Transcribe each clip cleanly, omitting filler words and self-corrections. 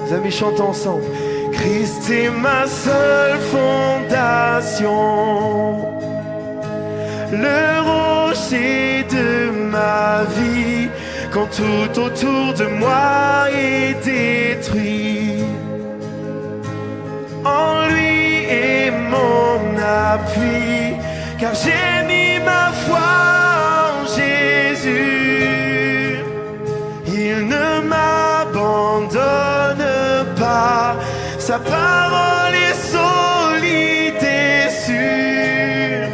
Les amis, chantons ensemble. Christ est ma seule fondation, le rocher de ma vie, quand tout autour de moi est détruit. En lui est mon appui, car j'ai mis ma foi en Jésus. Il ne m'abandonne pas, sa parole est solide et sûre.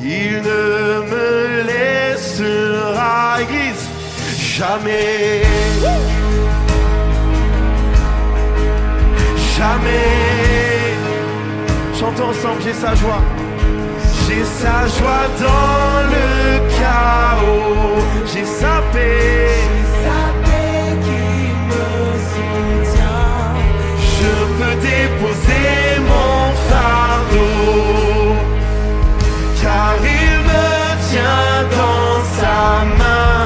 Il ne me laissera, Église, jamais, jamais. Chantons ensemble, j'ai sa joie. J'ai sa joie dans le chaos, j'ai sa paix. Je peux déposer mon fardeau, car il me tient dans sa main.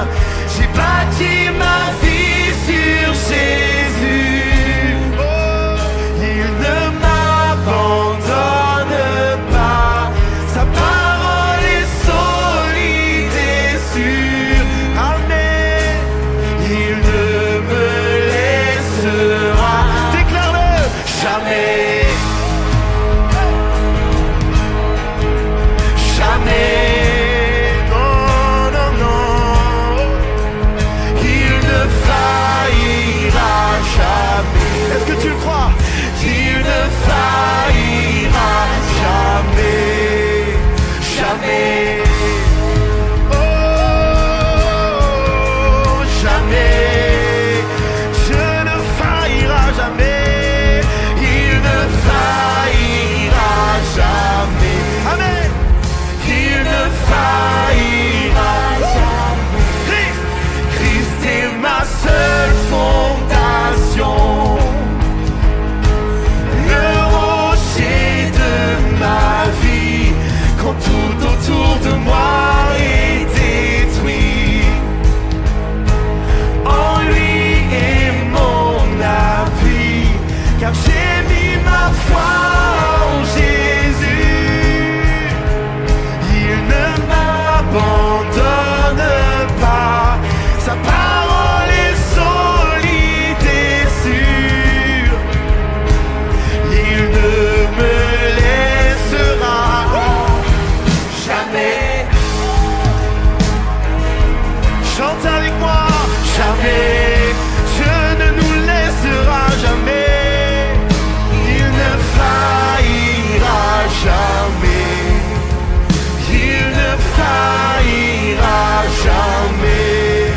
J'ai bâti ma vie sur Jésus. Oh, il ne m'abandonne pas, sa parole est solide et sûre. Amen. Il ne me laissera, jamais, jamais, non, non, non, il ne faillira jamais. Est-ce que tu le crois? Il ne faillira jamais, jamais, oh, jamais, je ne faillira jamais. Jamais. Amen. Il ne faillira jamais. Christ est ma seule fondation, le rocher de ma vie, quand tout autour de moi est détruit. En lui est mon appui, car j'ai mis ma foi en Jésus. Il ne m'abandonne pas, sa parole est solide et sûre. Il ne me laissera jamais. Chante avec moi, jamais. Dieu ne nous laissera jamais. Il ne faillira jamais. Il ne faillira jamais.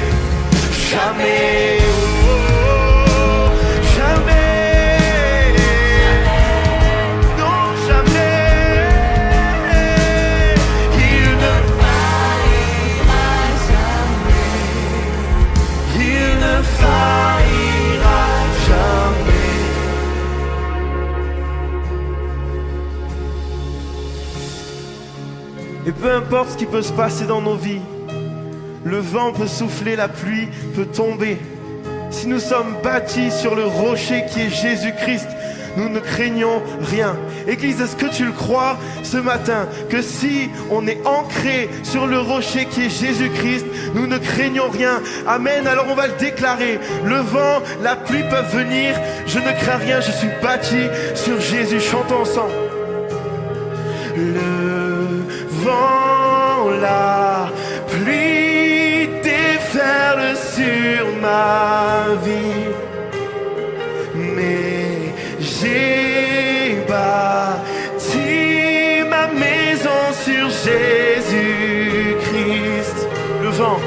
Jamais. Oh, jamais. Non, jamais. Il ne faillira jamais. Il ne faillira jamais. Et peu importe ce qui peut se passer dans nos vies, le vent peut souffler, la pluie peut tomber. Si nous sommes bâtis sur le rocher qui est Jésus-Christ, nous ne craignons rien. Église, est-ce que tu le crois ce matin, que si on est ancré sur le rocher qui est Jésus-Christ, nous ne craignons rien? Amen. Alors on va le déclarer. Le vent, la pluie peuvent venir, je ne crains rien, je suis bâti sur Jésus. Chantons ensemble. Le vent, la pluie déferle sur ma vie, mais j'ai bâti ma maison sur Jésus-Christ. Le vent,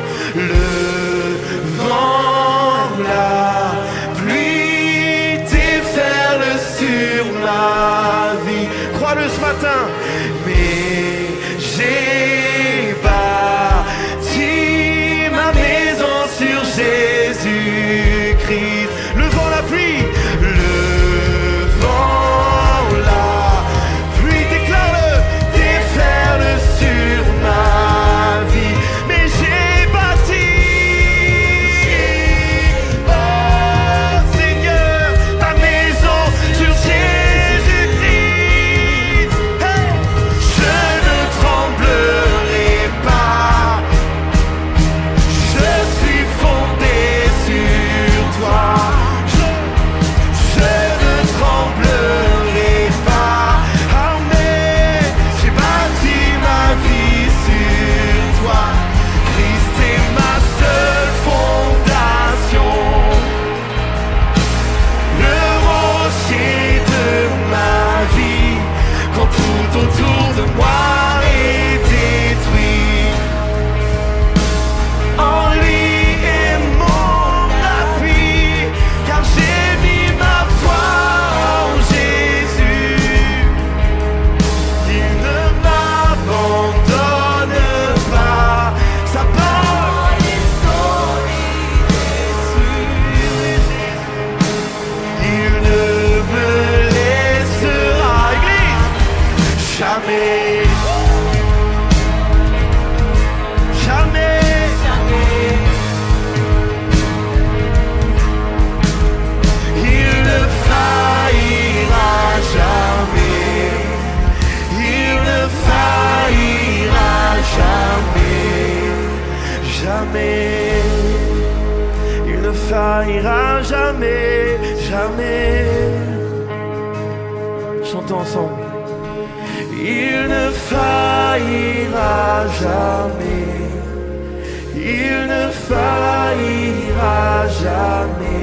la pluie déferle sur ma vie. Crois-le ce matin. Mais j'ai bâti ma maison sur Jésus-Christ. Le vent, la pluie, le vent, la pluie, déclare-le, déferle sur ma vie. Mais j'ai bâti, oh Seigneur, jamais, jamais, il ne faillira jamais, il ne faillira jamais, jamais, il ne faillira jamais, jamais. Chantons ensemble. Il ne faillira jamais, il ne faillira jamais.